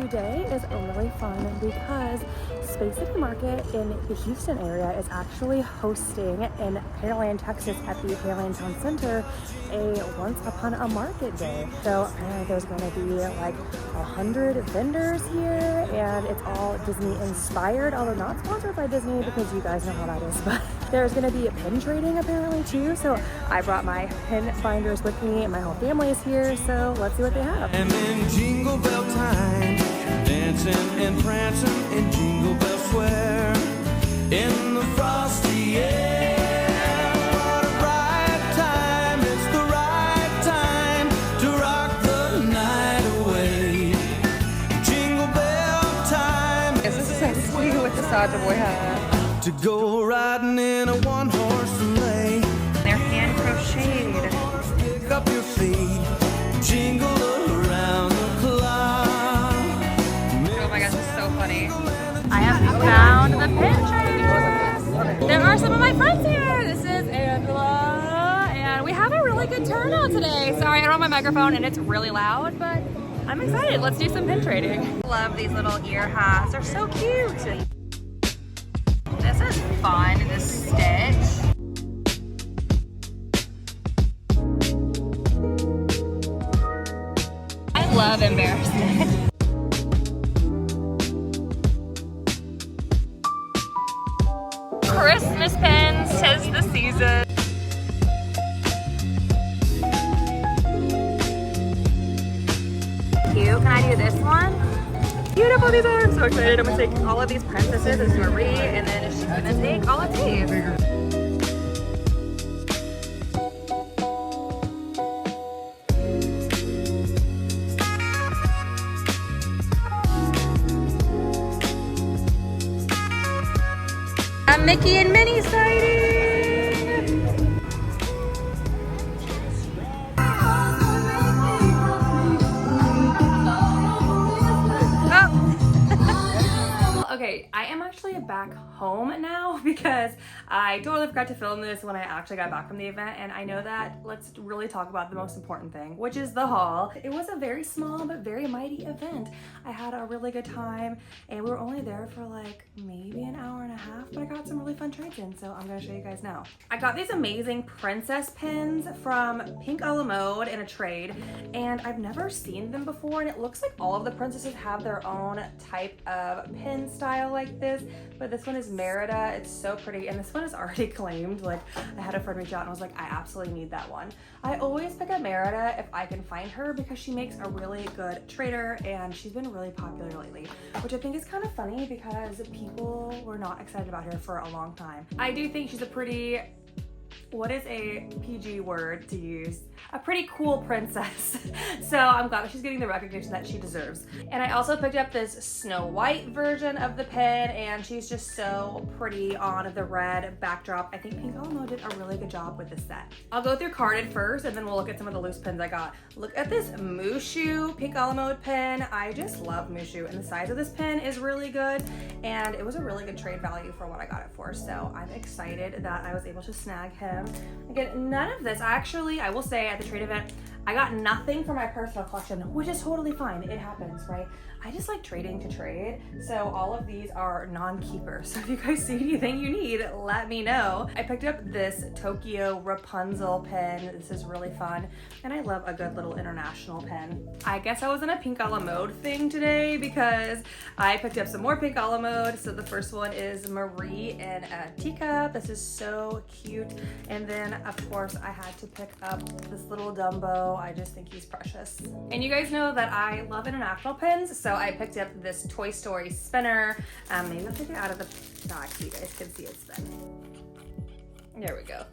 today is really fun because Space City Market in the Houston area is actually hosting in Pearland, Texas at the Pearland Town Center a Once Upon a Market Day. So apparently there's going to be like 100 vendors here and it's all Disney inspired, although not sponsored by Disney because you guys know how that is. But there's going to be a pin trading apparently too. So I brought my pin binders with me and my whole family is here. So let's see what they have. And in Jingle Bell time, dancing and prancing in Jingle Bell Square, in the frosty air. What a right time, it's the right time to rock the night away. Jingle Bell time. This is so sweet with the Soulja Boy hat. To go riding in a one-horse sleigh. They're hand crocheted. Pick up your feet, jingle around the clock. Oh my gosh, this is so funny. I have found the pin trade. There are some of my friends here. This is Angela, and we have a really good turnout today. Sorry, I don't have my microphone and it's really loud, but I'm excited. Let's do some pin trading. Love these little ear hats. They're so cute. This is fun, this stitch. I love embarrassment. Christmas pins, 'tis the season. Cute, can I do this one? Beautiful, these are, I'm so excited. I'm gonna take all of these princesses, this is Marie, and then she's gonna take all of these. A Mickey and Minnie sighting! Okay, I am actually back home now because I totally forgot to film this when I actually got back from the event, and I know that let's really talk about the most important thing, which is the haul. It was a very small but very mighty event. I had a really good time and we were only there for like maybe an hour and a half, but I got some really fun trades in, so I'm gonna show you guys now. I got these amazing princess pins from Pink a la Mode in a trade, and I've never seen them before, and it looks like all of the princesses have their own type of pin style like this, but this one is Merida. It's so pretty, and this one is already claimed. Like, I had a friend reach out and I was like, I absolutely need that one. I always pick up Merida if I can find her because she makes a really good trader and she's been really popular lately, which I think is kind of funny because people were not excited about her for a long time. I do think she's a pretty, what is a PG word to use? A pretty cool princess. So I'm glad that she's getting the recognition that she deserves. And I also picked up this Snow White version of the pin, and she's just so pretty on the red backdrop. I think Pink a la Mode did a really good job with this set. I'll go through carded first, and then we'll look at some of the loose pins I got. Look at this Mushu Pink a la Mode pin. I just love Mushu, and the size of this pin is really good, and it was a really good trade value for what I got it for. So I'm excited that I was able to snag him. Again, none of this, I will say at the trade event, I got nothing for my personal collection, which is totally fine. It happens, right? I just like trading to trade. So all of these are non-keepers. So if you guys see anything you need, let me know. I picked up this Tokyo Rapunzel pen. This is really fun. And I love a good little international pen. I guess I was in a Pink a la Mode thing today because I picked up some more Pink a la Mode. So the first one is Marie in a teacup. This is so cute. And then of course I had to pick up this little Dumbo. I just think he's precious. And you guys know that I love international pens. So I picked up this Toy Story spinner. Maybe I'll take it out of the back so you guys can see it spin. There we go.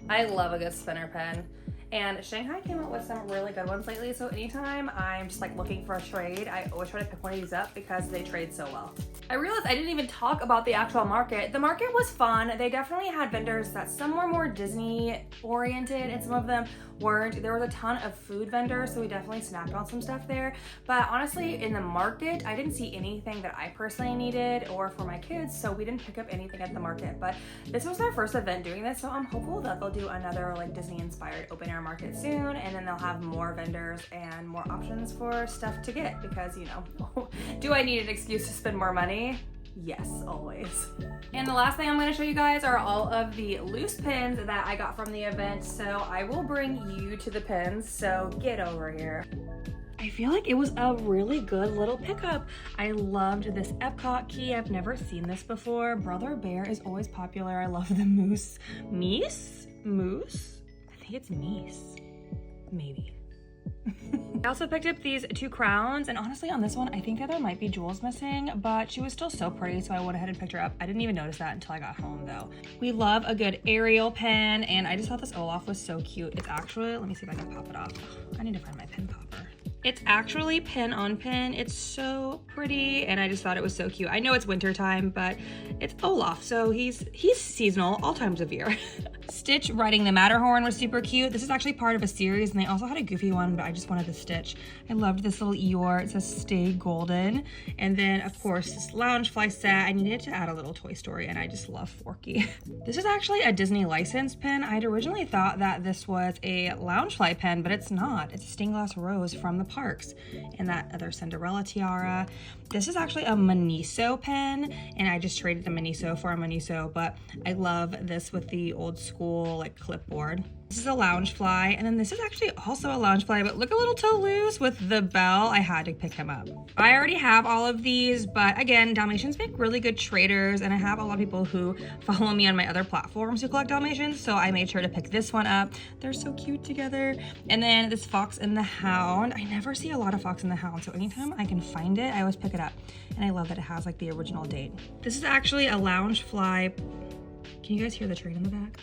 I love a good spinner pen. And Shanghai came out with some really good ones lately, so anytime I'm just like looking for a trade, I always try to pick one of these up because they trade so well. I realized I didn't even talk about the actual market. The market was fun. They definitely had vendors that some were more Disney oriented and some of them weren't. There was a ton of food vendors, so we definitely snacked on some stuff there. But honestly, in the market, I didn't see anything that I personally needed or for my kids, so we didn't pick up anything at the market. But this was our first event doing this, so I'm hopeful that they'll do another like Disney inspired open air air market soon, and then they'll have more vendors and more options for stuff to get because, you know, do I need an excuse to spend more money? Yes, always. And the last thing I'm going to show you guys are all of the loose pins that I got from the event. So I will bring you to the pins, so get over here. I feel like it was a really good little pickup. I loved this Epcot key. I've never seen this before. Brother Bear is always popular. I love the moose. Meese? Moose? I think it's meese. Maybe. I also picked up these 2 crowns, and honestly on this one I think that there might be jewels missing, but she was still so pretty, so I went ahead and picked her up. I didn't even notice that until I got home though. We love a good Ariel pen, and I just thought this Olaf was so cute. It's actually, let me see if I can pop it off. I need to find my pin popper. It's actually pin on pin. It's so pretty, and I just thought it was so cute. I know it's winter time, but it's Olaf, so he's seasonal all times of year. Stitch riding the Matterhorn was super cute. This is actually part of a series, and they also had a goofy one, but I just wanted the Stitch. I loved this little Eeyore. It says Stay Golden. And then, of course, this Loungefly set. I needed to add a little Toy Story, and I just love Forky. This is actually a Disney licensed pen. I'd originally thought that this was a Loungefly pen, but it's not. It's a stained glass rose from the parks. And that other Cinderella tiara. This is actually a Miniso pen, and I just traded the Miniso for a Miniso, but I love this with the old school like clipboard. This is a Loungefly, and then this is actually also a Loungefly, but look a little Toulouse with the bell. I had to pick him up. I already have all of these, but again, Dalmatians make really good traders, and I have a lot of people who follow me on my other platforms who collect Dalmatians, so I made sure to pick this one up. They're so cute together. And then this Fox and the Hound. I never see a lot of Fox and the Hound, so anytime I can find it, I always pick it up. And I love that it has like the original date. This is actually a Loungefly. Can you guys hear the train in the back?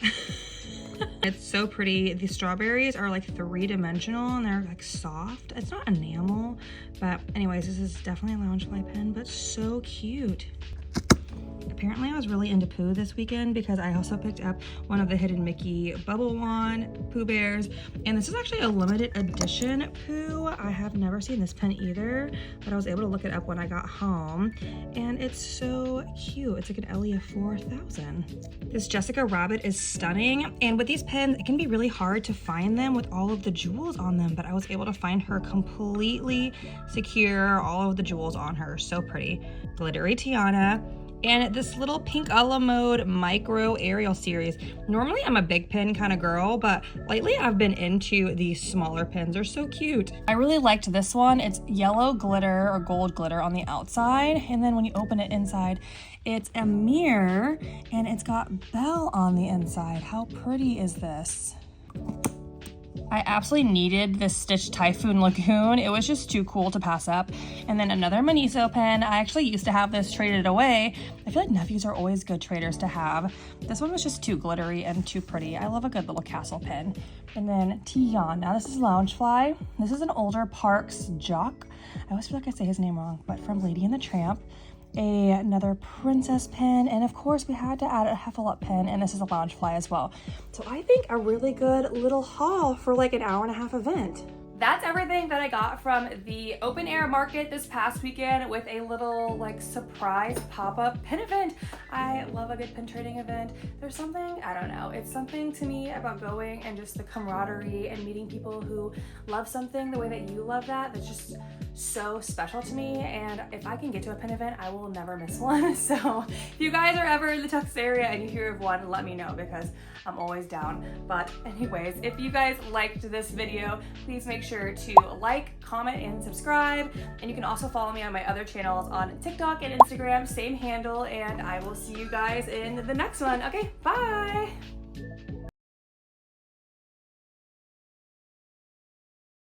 It's so pretty. The strawberries are like 3-dimensional, and they're like soft. It's not enamel, but anyways, this is definitely a Loungefly pen, but so cute. Apparently I was really into Pooh this weekend because I also picked up one of the Hidden Mickey Bubble Wand Pooh Bears, and this is actually a limited edition Pooh. I have never seen this pen either, but I was able to look it up when I got home, and it's so cute. It's like an Elia 4000. This Jessica Rabbit is stunning, and with these pens it can be really hard to find them with all of the jewels on them, but I was able to find her completely secure, all of the jewels on her. So pretty. Glittery Tiana. And this little pink a la mode micro Ariel series. Normally I'm a big pin kind of girl, but lately I've been into these smaller pins. They're so cute. I really liked this one. It's yellow glitter or gold glitter on the outside, and then when you open it inside, it's a mirror and it's got Belle on the inside. How pretty is this? I absolutely needed this Stitch Typhoon Lagoon. It was just too cool to pass up. And then another Miniso pen. I actually used to have this traded away. I feel like nephews are always good traders to have. This one was just too glittery and too pretty. I love a good little castle pen. And then Tian. Now this is Loungefly. This is an older Parks Jock. I always feel like I say his name wrong, but from Lady and the Tramp. Another princess pen, and of course we had to add a Heffalump pen, and this is a Loungefly as well. So I think a really good little haul for like an hour-and-a-half event. That's everything that I got from the open air market this past weekend with a little like surprise pop-up pin event. I love a good pin trading event. There's something, I don't know, it's something to me about going and just the camaraderie and meeting people who love something the way that you love that. That's just so special to me, and if I can get to a pin event, I will never miss one. So if you guys are ever in the Texas area and you hear of one, let me know because I'm always down. But anyways, if you guys liked this video, please make sure to like, comment, and subscribe. And you can also follow me on my other channels on TikTok and Instagram, same handle, and I will see you guys in the next one. Okay, bye!